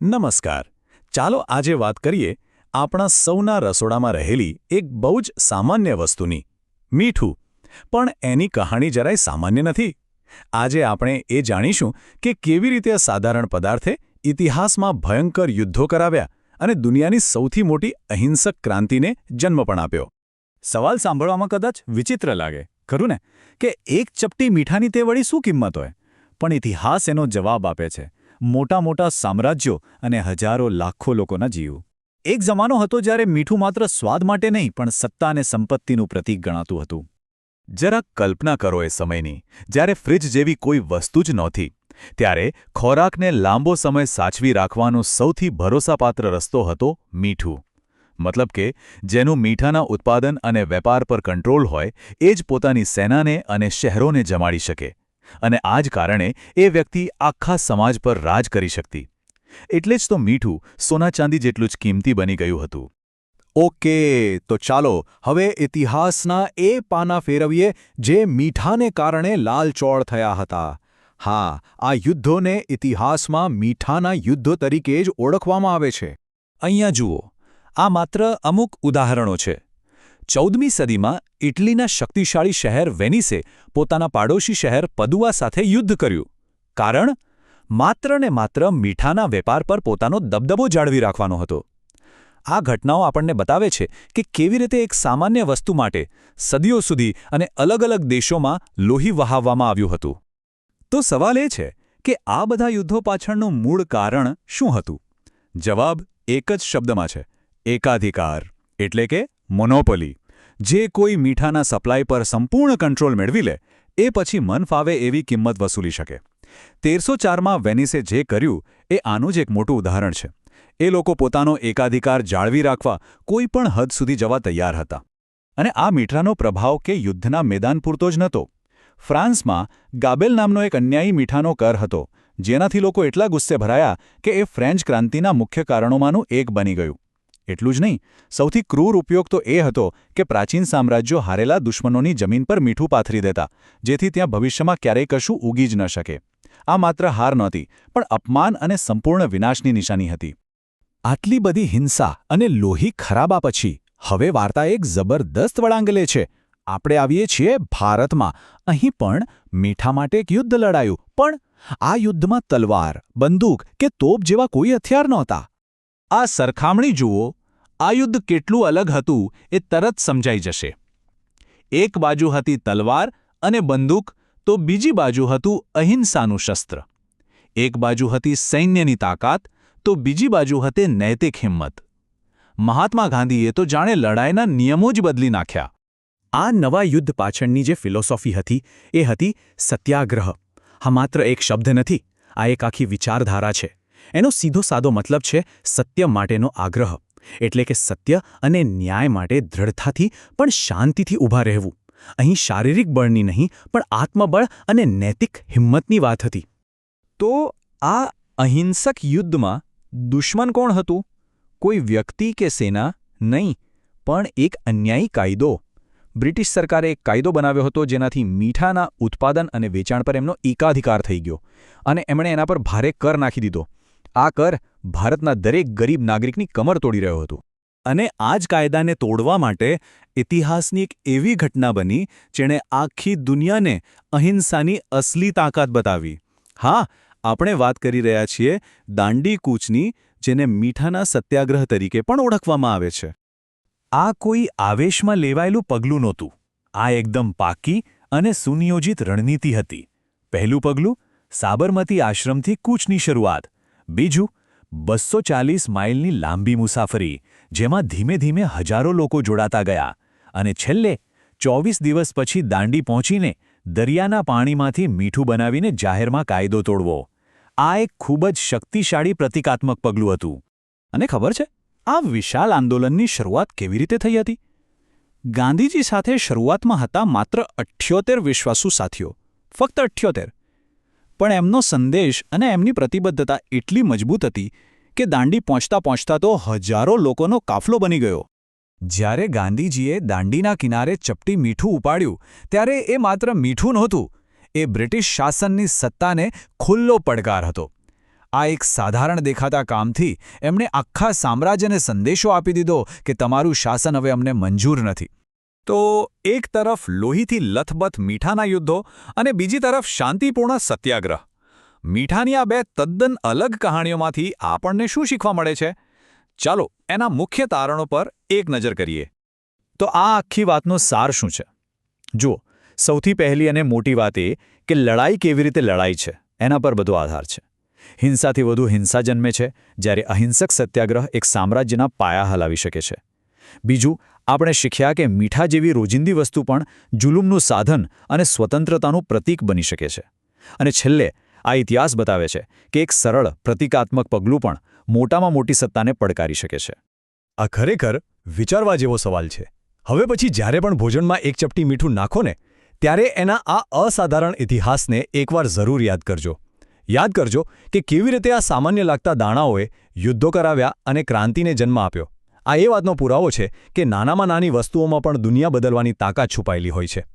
નમસ્કાર. ચાલો આજે વાત કરીએ આપણા સૌના રસોડામાં રહેલી એક બહુ જ સામાન્ય વસ્તુની મીઠું. પણ એની કહાણી જરાય સામાન્ય નથી. આજે આપણે એ જાણીશું કે કેવી રીતે આ સાધારણ પદાર્થે ઇતિહાસમાં ભયંકર યુદ્ધો કરાવ્યા અને દુનિયાની સૌથી મોટી અહિંસક ક્રાંતિને જન્મ પણ આપ્યો. સવાલ સાંભળવામાં કદાચ વિચિત્ર લાગે, ખરું ને? કે એક ચપટી મીઠાની તે વળી શું કિંમત હોય? પણ ઇતિહાસ એનો જવાબ આપે છે. મોટા મોટા સામ્રાજ્યો અને હજારો લાખો લોકોના જીવ. એક જમાનો હતો જ્યારે મીઠું માત્ર સ્વાદ માટે નહીં પણ સત્તા અને સંપત્તિનું પ્રતીક ગણાતું હતું. જરાક કલ્પના કરો એ સમયની, જ્યારે ફ્રિજ જેવી કોઈ વસ્તુ જ નહોતી. ત્યારે ખોરાકને લાંબો સમય સાચવી રાખવાનો સૌથી ભરોસાપાત્ર રસ્તો હતો મીઠું. મતલબ કે જેનું મીઠાના ઉત્પાદન અને વેપાર પર કંટ્રોલ હોય એ જ પોતાની સેનાને અને શહેરોને જમાડી શકે. અને આ જ કારણે એ વ્યક્તિ આખા સમાજ પર રાજ કરી શકતી. એટલે જ તો મીઠું સોના ચાંદી જેટલું જ કિંમતી બની ગયું હતું. ઓકે, તો ચાલો હવે ઇતિહાસના એ પાના ફેરવીએ જે મીઠાને કારણે લાલચોળ થયા હતા. હા, આ યુદ્ધોને ઇતિહાસમાં મીઠાના યુદ્ધો તરીકે જ ઓળખવામાં આવે છે. અહીંયા જુઓ, આ માત્ર અમુક ઉદાહરણો છે. 14મી સદીમાં ઇટલીના શક્તિશાળી શહેર વેનિસે પોતાના પાડોશી શહેર પદુઆ સાથે યુદ્ધ કર્યું. કારણ? માત્ર ને માત્ર મીઠાના વેપાર પર પોતાનો દબદબો જાળવી રાખવાનો હતો. આ ઘટનાઓ આપણને બતાવે છે કે કેવી રીતે એક સામાન્ય વસ્તુ માટે સદીઓ સુધી અને અલગ અલગ દેશોમાં લોહી વહાવવામાં આવ્યું હતું. તો સવાલ એ છે કે આ બધા યુદ્ધો પાછળનું મૂળ કારણ શું હતું? જવાબ એક જ શબ્દમાં છે: એકાધિકાર. એટલે કે મોનોપોલી. જે કોઈ મીઠાના સપ્લાય પર સંપૂર્ણ કંટ્રોલ મેળવી લે, એ પછી મન ફાવે એવી કિંમત વસૂલી શકે. 1304માં વેનિસે જે કર્યું એ આનું જ એક મોટું ઉદાહરણ છે. એ લોકો પોતાનો એકાધિકાર જાળવી રાખવા કોઈ પણ હદ સુધી જવા તૈયાર હતા. અને આ મીઠાનો પ્રભાવ કે યુદ્ધના મેદાન પૂરતો જ નહોતો. ફ્રાન્સમાં ગાબેલ નામનો એક અન્યાયી મીઠાનો કર હતો, જેનાથી લોકો એટલા ગુસ્સે ભરાયા કે એ ફ્રેન્ચ ક્રાંતિના મુખ્ય કારણોમાંનું એક બની ગયું. એટલું જ નહીં, સૌથી ક્રૂર ઉપયોગ તો એ હતો કે પ્રાચીન સામ્રાજ્યો હારેલા દુશ્મનોની જમીન પર મીઠું પાથરી દેતા, જેથી ત્યાં ભવિષ્યમાં ક્યારેય કશું ઉગી જ ન શકે. આ માત્ર હાર નહોતી, પણ અપમાન અને સંપૂર્ણ વિનાશની નિશાની હતી. આટલી બધી હિંસા અને લોહી ખરાબા પછી હવે વાર્તા એક જબરદસ્ત વળાંગ લે છે. આપણે આવીએ છીએ ભારતમાં. અહીં પણ મીઠા માટે એક યુદ્ધ લડાયું, પણ આ યુદ્ધમાં તલવાર, બંદૂક કે તોપ જેવા કોઈ હથિયાર નહોતા. આ સરખામણી જુઓ, આ યુદ્ધ કેટલું અલગ હતું એ તરત સમજાઈ જશે. એક બાજુ હતી તલવાર અને બંદૂક, તો બીજી બાજુ હતું અહિંસાનું શસ્ત્ર. એક બાજુ હતી સૈન્યની તાકાત, તો બીજી બાજુ હતી નૈતિક હિંમત. મહાત્મા ગાંધીએ તો જાણે લડાઈના નિયમો જ બદલી નાખ્યા. આ નવા યુદ્ધ પાછળની જે ફિલોસોફી હતી એ હતી સત્યાગ્રહ. હા, માત્ર એક શબ્દ નથી, આ એક આખી વિચારધારા છે. એનો સીધો સાદો મતલબ છે સત્ય માટેનો આગ્રહ. એટલે કે સત્ય અને ન્યાય માટે દૃઢતાથી પણ શાંતિથી ઊભા રહેવું. અહીં શારીરિક બળની નહીં, પણ આત્મબળ અને નૈતિક હિંમતની વાત હતી. તો આ અહિંસક યુદ્ધમાં દુશ્મન કોણ હતું? કોઈ વ્યક્તિ કે સેના નહીં, પણ એક અન્યાયી કાયદો. બ્રિટિશ સરકારે એક કાયદો બનાવ્યો હતો જેનાથી મીઠાના ઉત્પાદન અને વેચાણ પર એમનો એકાધિકાર થઈ ગયો, અને એમણે એના પર ભારે કર નાખી દીધો. આ કર ભારતના દરેક ગરીબ નાગરિકની કમર તોડી રહ્યો હતો. અને આ જ કાયદાને તોડવા માટે ઇતિહાસની એક એવી ઘટના બની જેણે આખી દુનિયાને અહિંસાની અસલી તાકાત બતાવી. હા, આપણે વાત કરી રહ્યા છીએ દાંડી કૂચની, જેને મીઠાના સત્યાગ્રહ તરીકે પણ ઓળખવામાં આવે છે. આ કોઈ આવેશમાં લેવાયેલું પગલું નહોતું. આ એકદમ પાકી અને સુનિયોજિત રણનીતિ હતી. પહેલું પગલું: સાબરમતી આશ્રમથી કૂચની શરૂઆત. બીજું: 240 માઇલની લાંબી મુસાફરી, જેમાં ધીમે ધીમે હજારો લોકો જોડાતા ગયા. અને છેલ્લે 24 દિવસ પછી દાંડી પહોંચીને દરિયાના પાણીમાંથી મીઠું બનાવીને જાહેરમાં કાયદો તોડવો. આ એક ખૂબ જ શક્તિશાળી પ્રતિકાત્મક પગલું હતું. અને ખબર છે, આ વિશાળ આંદોલનની શરૂઆત કેવી રીતે થઈ હતી? ગાંધીજી સાથે શરૂઆતમાં હતા માત્ર 78 વિશ્વાસુ સાથીઓ, ફક્ત 78. પણ એમનો સંદેશ અને એમની પ્રતિબદ્ધતા એટલી મજબૂત હતી કે દાંડી પહોંચતા પહોંચતા તો હજારો લોકોનો કાફલો બની ગયો. જ્યારે ગાંધીજીએ દાંડીના કિનારે ચપટી મીઠું ઉપાડ્યું, ત્યારે એ માત્ર મીઠું નહોતું, એ બ્રિટિશ શાસનની સત્તાને ખુલ્લો પડકાર હતો. આ એક સાધારણ દેખાતા કામથી એમણે આખા સામ્રાજ્યને સંદેશો આપી દીધો કે તમારું શાસન હવે અમને મંજૂર નથી. તો એક તરફ લોહીથી લથબથ મીઠાના યુદ્ધો અને બીજી તરફ શાંતિપૂર્ણ સત્યાગ્રહ. મીઠાની આ બે તદ્દન અલગ કહાણીઓમાંથી આપણને શું શીખવા મળે છે? ચાલો એના મુખ્ય તારણો પર એક નજર કરીએ. તો આ આખી વાતનો સાર શું છે? જુઓ, સૌથી પહેલી અને મોટી વાત એ કે લડાઈ કેવી રીતે લડાઈ છે એના પર બધો આધાર છે. હિંસાથી વધુ હિંસા જન્મે છે, જ્યારે અહિંસક સત્યાગ્રહ એક સામ્રાજ્યના પાયા હલાવી શકે છે. બીજું, આપણે શીખ્યા કે મીઠા જેવી રોજિંદી વસ્તુ પણ જુલુમનું સાધન અને સ્વતંત્રતાનું પ્રતીક બની શકે છે. અને છેલ્લે આ ઇતિહાસ બતાવે છે કે એક સરળ પ્રતિકાત્મક પગલું પણ મોટામાં મોટી સત્તાને પડકારી શકે છે. આ ખરેખર વિચારવા જેવો સવાલ છે. હવે પછી જ્યારે પણ ભોજનમાં એક ચપટી મીઠું નાખો ને, ત્યારે એના આ અસાધારણ ઇતિહાસને એકવાર જરૂર યાદ કરજો. યાદ કરજો કે કેવી રીતે આ સામાન્ય લાગતા દાણાઓએ યુદ્ધો કરાવ્યા અને ક્રાંતિને જન્મ આપ્યો. આ એ વાતનો પુરાવો છે કે નાનામાં નાની વસ્તુઓમાં પણ દુનિયા બદલવાની તાકાત છુપાયેલી હોય છે.